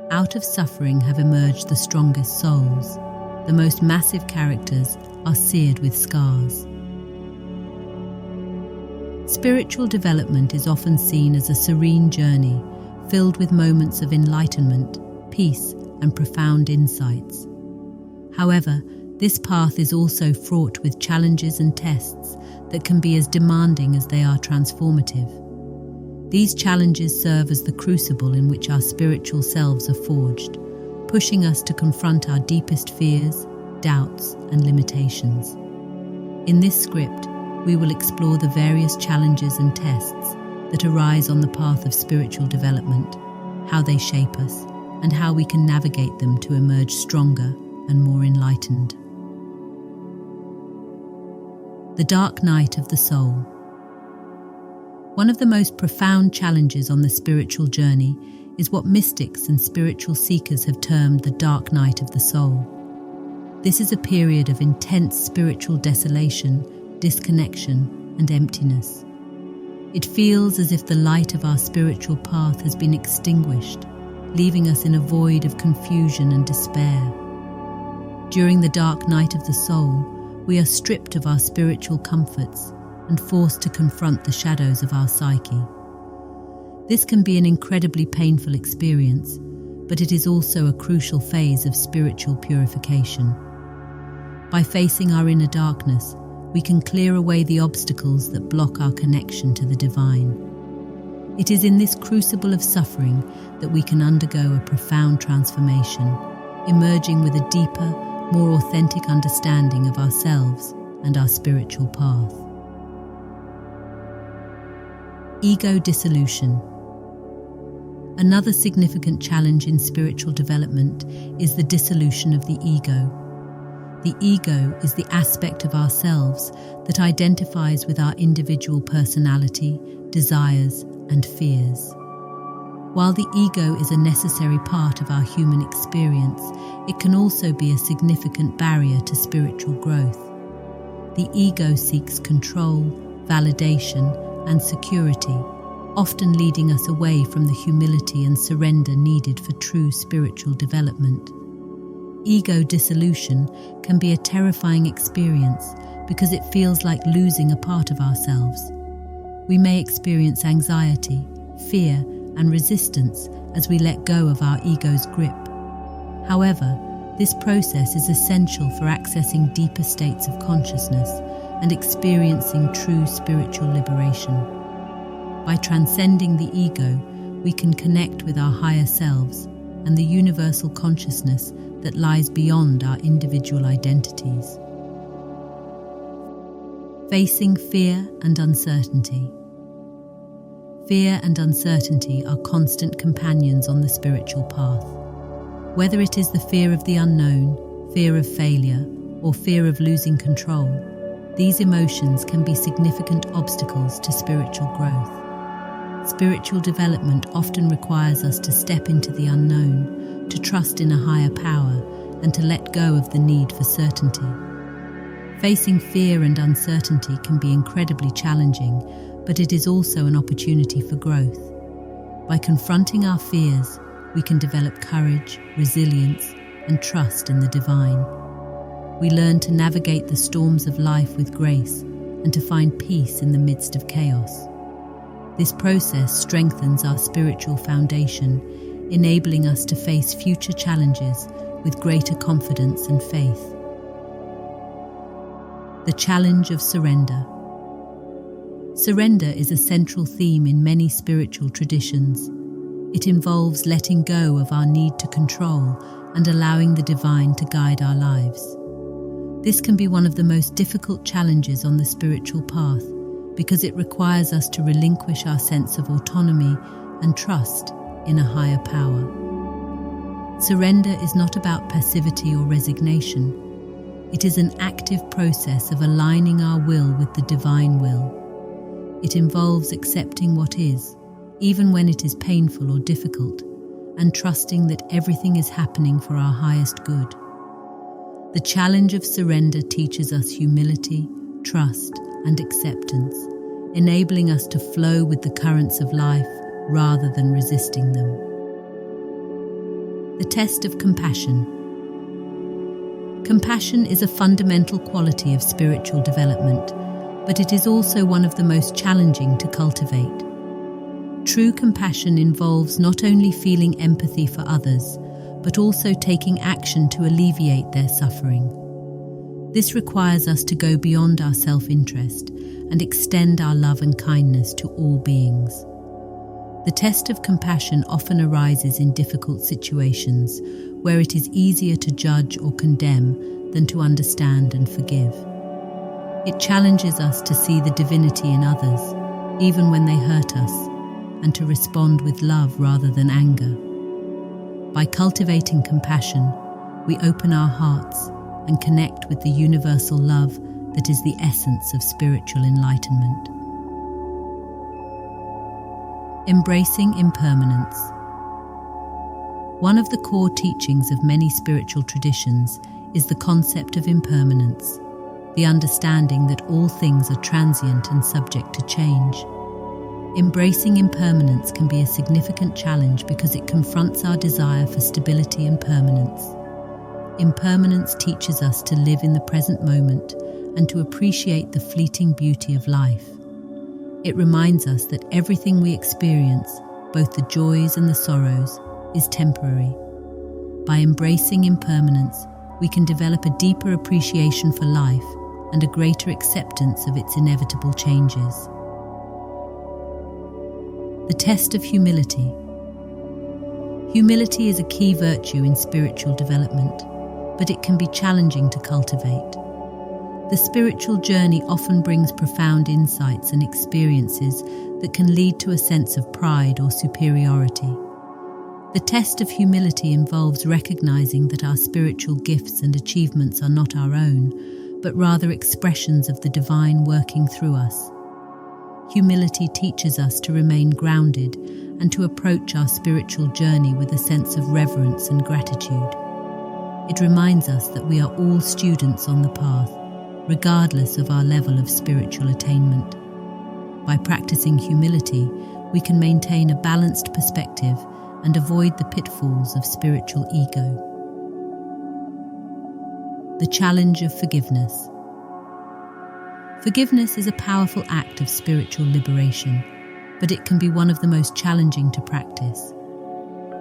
Out of suffering have emerged the strongest souls. The most massive characters are seared with scars. Spiritual development is often seen as a serene journey, filled with moments of enlightenment, peace, and profound insights. However, this path is also fraught with challenges and tests that can be as demanding as they are transformative. These challenges serve as the crucible in which our spiritual selves are forged, pushing us to confront our deepest fears, doubts, and limitations. In this script, we will explore the various challenges and tests that arise on the path of spiritual development, how they shape us, and how we can navigate them to emerge stronger and more enlightened. The dark night of the soul. One of the most profound challenges on the spiritual journey is what mystics and spiritual seekers have termed the dark night of the soul. This is a period of intense spiritual desolation, disconnection, and emptiness. It feels as if the light of our spiritual path has been extinguished, leaving us in a void of confusion and despair. During the dark night of the soul, we are stripped of our spiritual comforts and forced to confront the shadows of our psyche. This can be an incredibly painful experience, but it is also a crucial phase of spiritual purification. By facing our inner darkness, we can clear away the obstacles that block our connection to the divine. It is in this crucible of suffering that we can undergo a profound transformation, emerging with a deeper, more authentic understanding of ourselves and our spiritual path. Ego dissolution. Another significant challenge in spiritual development is the dissolution of the ego. The ego is the aspect of ourselves that identifies with our individual personality, desires, and fears. While the ego is a necessary part of our human experience, it can also be a significant barrier to spiritual growth. The ego seeks control, validation, and security, often leading us away from the humility and surrender needed for true spiritual development. Ego dissolution can be a terrifying experience because it feels like losing a part of ourselves. We may experience anxiety, fear, and resistance as we let go of our ego's grip. However, this process is essential for accessing deeper states of consciousness and experiencing true spiritual liberation. By transcending the ego, we can connect with our higher selves and the universal consciousness that lies beyond our individual identities. Facing fear and uncertainty. Fear and uncertainty are constant companions on the spiritual path. Whether it is the fear of the unknown, fear of failure, or fear of losing control, these emotions can be significant obstacles to spiritual growth. Spiritual development often requires us to step into the unknown, to trust in a higher power, and to let go of the need for certainty. Facing fear and uncertainty can be incredibly challenging, but it is also an opportunity for growth. By confronting our fears, we can develop courage, resilience, and trust in the divine. We learn to navigate the storms of life with grace and to find peace in the midst of chaos. This process strengthens our spiritual foundation, enabling us to face future challenges with greater confidence and faith. The challenge of surrender. Surrender is a central theme in many spiritual traditions. It involves letting go of our need to control and allowing the divine to guide our lives. This can be one of the most difficult challenges on the spiritual path because it requires us to relinquish our sense of autonomy and trust in a higher power. Surrender is not about passivity or resignation. It is an active process of aligning our will with the divine will. It involves accepting what is, even when it is painful or difficult, and trusting that everything is happening for our highest good. The challenge of surrender teaches us humility, trust, and acceptance, enabling us to flow with the currents of life rather than resisting them. The test of compassion. Compassion is a fundamental quality of spiritual development, but it is also one of the most challenging to cultivate. True compassion involves not only feeling empathy for others, but also taking action to alleviate their suffering. This requires us to go beyond our self-interest and extend our love and kindness to all beings. The test of compassion often arises in difficult situations where it is easier to judge or condemn than to understand and forgive. It challenges us to see the divinity in others, even when they hurt us, and to respond with love rather than anger. By cultivating compassion, we open our hearts and connect with the universal love that is the essence of spiritual enlightenment. Embracing impermanence. One of the core teachings of many spiritual traditions is the concept of impermanence, the understanding that all things are transient and subject to change. Embracing impermanence can be a significant challenge because it confronts our desire for stability and permanence. Impermanence teaches us to live in the present moment and to appreciate the fleeting beauty of life. It reminds us that everything we experience, both the joys and the sorrows, is temporary. By embracing impermanence, we can develop a deeper appreciation for life and a greater acceptance of its inevitable changes. The test of humility. Humility is a key virtue in spiritual development, but it can be challenging to cultivate. The spiritual journey often brings profound insights and experiences that can lead to a sense of pride or superiority. The test of humility involves recognizing that our spiritual gifts and achievements are not our own, but rather expressions of the divine working through us. Humility teaches us to remain grounded and to approach our spiritual journey with a sense of reverence and gratitude. It reminds us that we are all students on the path, regardless of our level of spiritual attainment. By practicing humility, we can maintain a balanced perspective and avoid the pitfalls of spiritual ego. The challenge of forgiveness. Forgiveness is a powerful act of spiritual liberation, but it can be one of the most challenging to practice.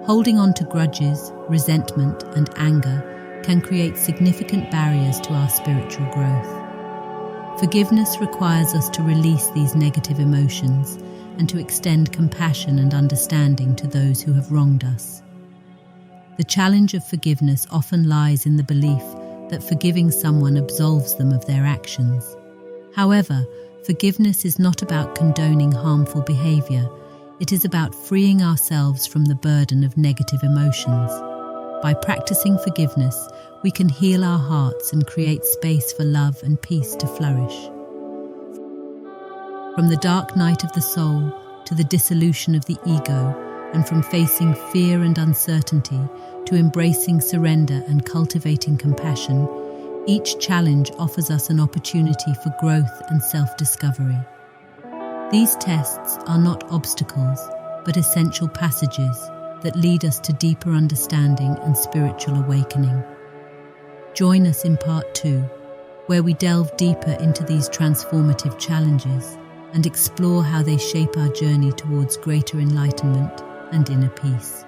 Holding on to grudges, resentment, and anger can create significant barriers to our spiritual growth. Forgiveness requires us to release these negative emotions and to extend compassion and understanding to those who have wronged us. The challenge of forgiveness often lies in the belief that forgiving someone absolves them of their actions. However, forgiveness is not about condoning harmful behavior. It is about freeing ourselves from the burden of negative emotions. By practicing forgiveness, we can heal our hearts and create space for love and peace to flourish. From the dark night of the soul to the dissolution of the ego, and from facing fear and uncertainty to embracing surrender and cultivating compassion, each challenge offers us an opportunity for growth and self-discovery. These tests are not obstacles, but essential passages that lead us to deeper understanding and spiritual awakening. Join us in Part 2, where we delve deeper into these transformative challenges and explore how they shape our journey towards greater enlightenment and inner peace.